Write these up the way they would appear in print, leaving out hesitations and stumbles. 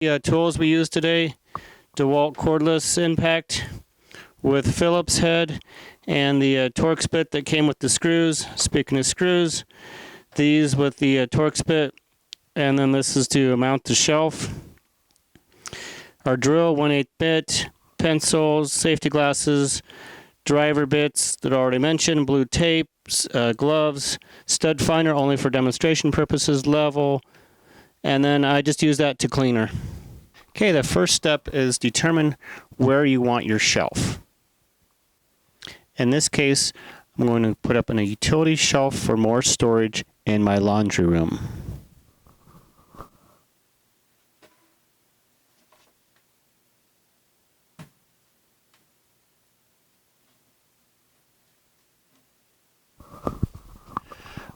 The tools we use today: DeWalt cordless impact with Phillips head, and the Torx bit that came with the screws. Speaking of screws, these with the Torx bit, and then this is to mount the shelf. Our drill, 1/8 bit, pencils, safety glasses, driver bits that I already mentioned, blue tape, gloves, stud finder only for demonstration purposes, level, and then I just use that to cleaner. Okay, the first step is determine where you want your shelf. In this case, I'm going to put up a utility shelf for more storage in my laundry room.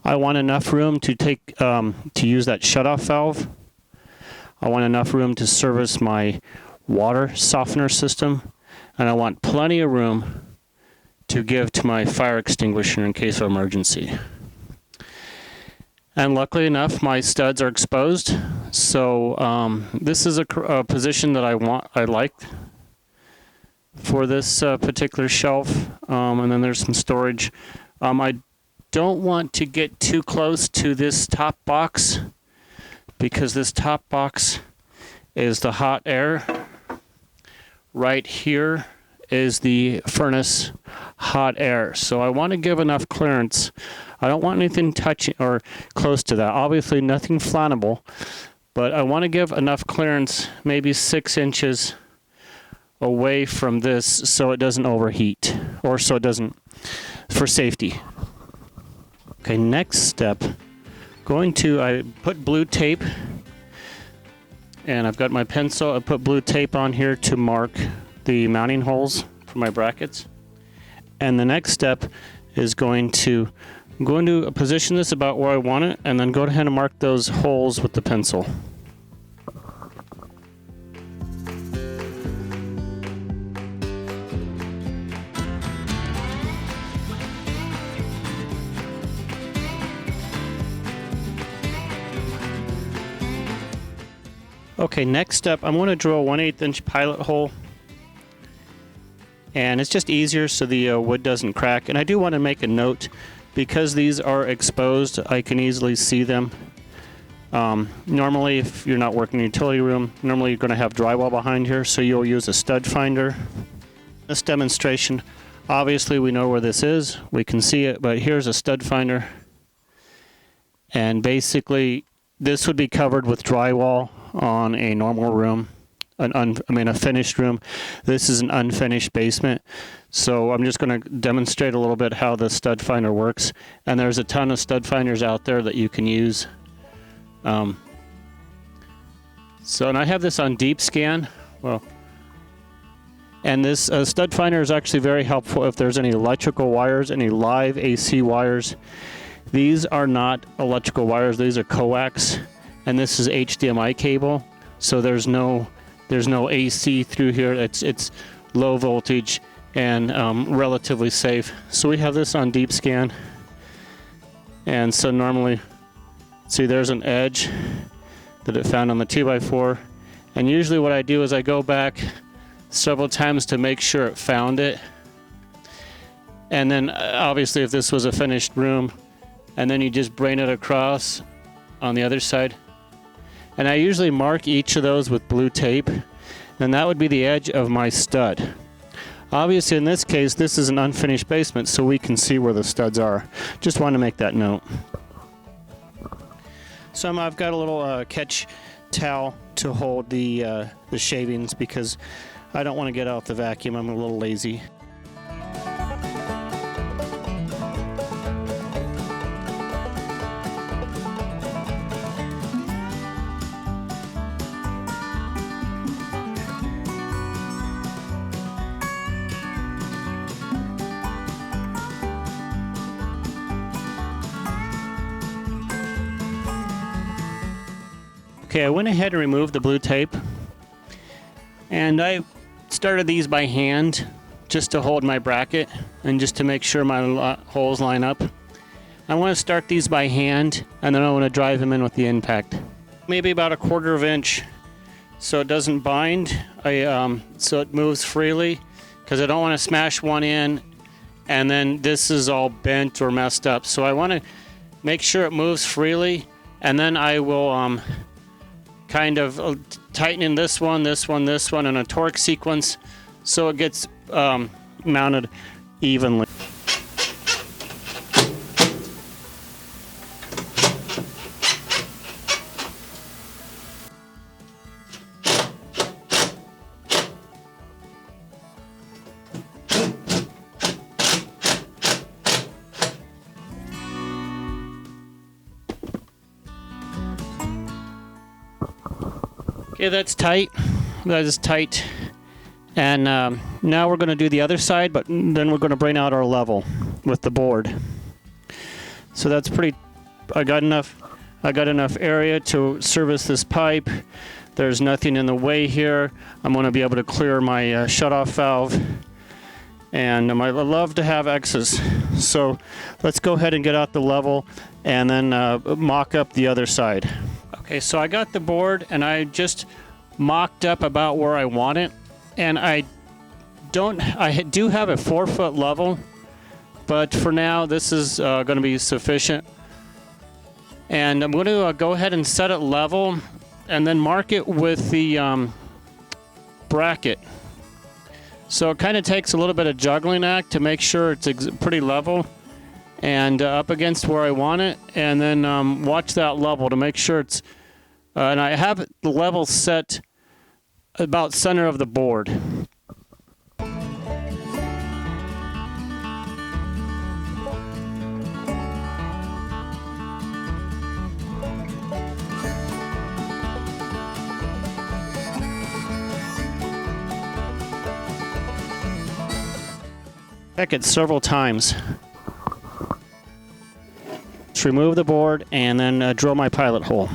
I want enough room to use that shutoff valve. I want enough room to service my water softener system, and I want plenty of room to give to my fire extinguisher in case of emergency. And luckily enough, my studs are exposed, so this is a position that I like for this particular shelf. And then there's some storage. I don't want to get too close to this top box, because this top box is the hot air. Right here is the furnace hot air. So I want to give enough clearance. I don't want anything touching or close to that. Obviously nothing flammable, but I want to give enough clearance, maybe 6 inches away from this, so it doesn't overheat, or so it doesn't, for safety. Okay, next step, I put blue tape, and I've got my pencil. I put blue tape on here to mark the mounting holes for my brackets. And the next step is I'm going to position this about where I want it, and then go ahead and mark those holes with the pencil. Okay, next step, I'm going to drill a 1/8 inch pilot hole, and it's just easier so the wood doesn't crack. And I do want to make a note, because these are exposed, I can easily see them. Normally, if you're not working in a utility room, normally you're going to have drywall behind here, so you'll use a stud finder. This demonstration, obviously we know where this is, we can see it, but here's a stud finder, and basically this would be covered with drywall on a normal room, a finished room. This is an unfinished basement, so I'm just going to demonstrate a little bit how the stud finder works. And there's a ton of stud finders out there that you can use. And I have this on deep scan. And this stud finder is actually very helpful if there's any electrical wires, any live AC wires. These are not electrical wires; these are coax. And this is HDMI cable, so there's no AC through here. It's low voltage and relatively safe. So we have this on deep scan, and so normally, see, there's an edge that it found on the 2x4, and usually what I do is I go back several times to make sure it found it. And then obviously if this was a finished room, and then you just brain it across on the other side. And I usually mark each of those with blue tape, and that would be the edge of my stud. Obviously in this case, this is an unfinished basement, so we can see where the studs are. Just want to make that note. So I've got a little catch towel to hold the shavings, because I don't want to get out the vacuum. I'm a little lazy. Okay, I went ahead and removed the blue tape, and I started these by hand just to hold my bracket and just to make sure my holes line up. I want to start these by hand, and then I want to drive them in with the impact. Maybe about 1/4 inch so it doesn't bind. So it moves freely, because I don't want to smash one in and then this is all bent or messed up. So I want to make sure it moves freely, and then I will kind of tighten in this one, this one, this one in a torque sequence so it gets mounted evenly. Okay, that's tight. That is tight. And now we're going to do the other side, but then we're going to bring out our level with the board. So that's pretty. I got enough area to service this pipe. There's nothing in the way here. I'm going to be able to clear my shutoff valve. And I love to have X's. So let's go ahead and get out the level and then mock up the other side. Okay, so I got the board and I just mocked up about where I want it. And I do have a 4-foot level, but for now this is going to be sufficient. And I'm going to go ahead and set it level and then mark it with the bracket. So it kind of takes a little bit of juggling act to make sure it's pretty level and up against where I want it, and then watch that level to make sure it's and I have the level set about center of the board. Check it several times. Let's remove the board and then drill my pilot hole.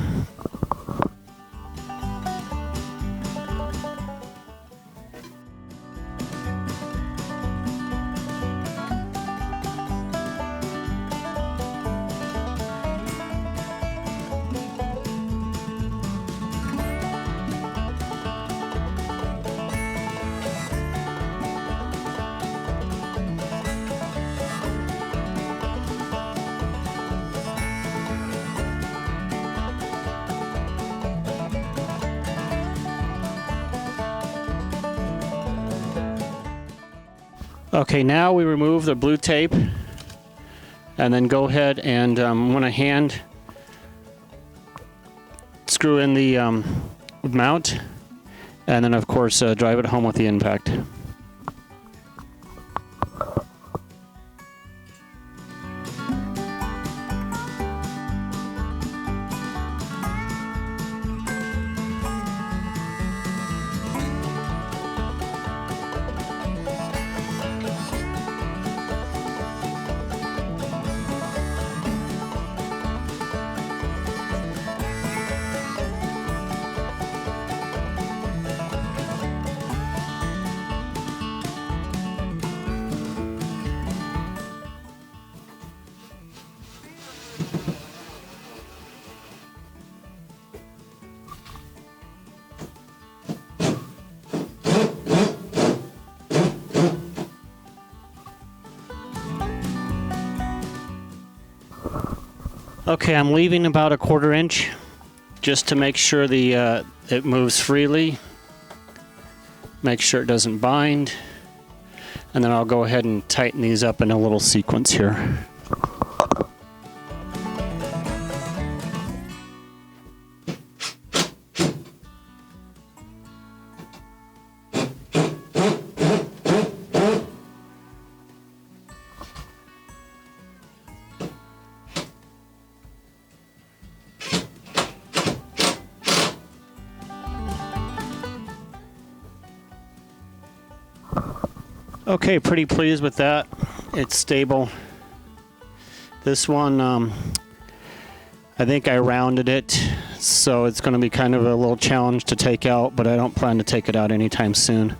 Okay, now we remove the blue tape and then go ahead and want to hand screw in the mount, and then of course drive it home with the impact. Okay, I'm leaving about 1/4 inch just to make sure it moves freely. Make sure it doesn't bind. And then I'll go ahead and tighten these up in a little sequence here. Okay, pretty pleased with that. It's stable. This one, I think I rounded it, so it's going to be kind of a little challenge to take out, but I don't plan to take it out anytime soon.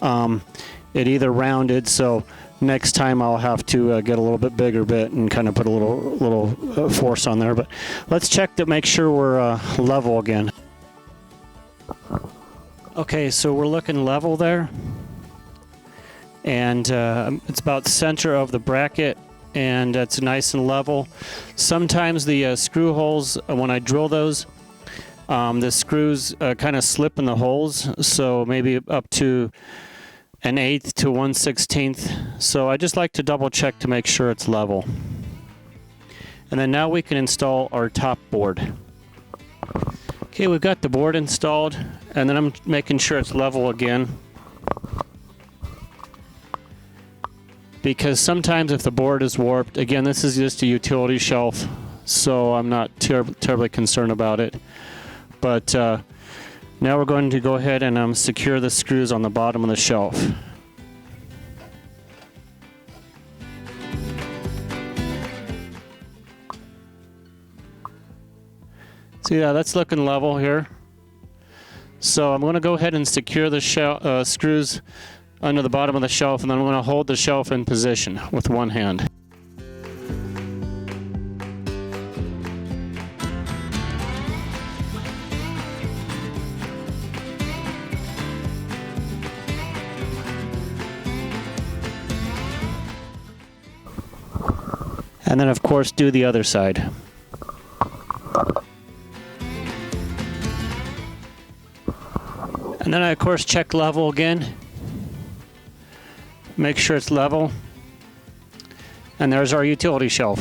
It either rounded, so next time I'll have to get a little bit bigger bit and kind of put a little force on there. But let's check to make sure we're level again. Okay, so we're looking level there, and it's about the center of the bracket, and it's nice and level. Sometimes the screw holes, when I drill those, the screws kind of slip in the holes, so maybe up to 1/8 to 1/16. So I just like to double check to make sure it's level. And then now we can install our top board. Okay, we've got the board installed, and then I'm making sure it's level again. Because sometimes if the board is warped, again, this is just a utility shelf, so I'm not terribly concerned about it. But now we're going to go ahead and secure the screws on the bottom of the shelf. So yeah, that's looking level here. So I'm going to go ahead and secure the screws under the bottom of the shelf, and then I'm going to hold the shelf in position with one hand. And then of course do the other side. And then I of course check level again. Make sure it's level. And there's our utility shelf.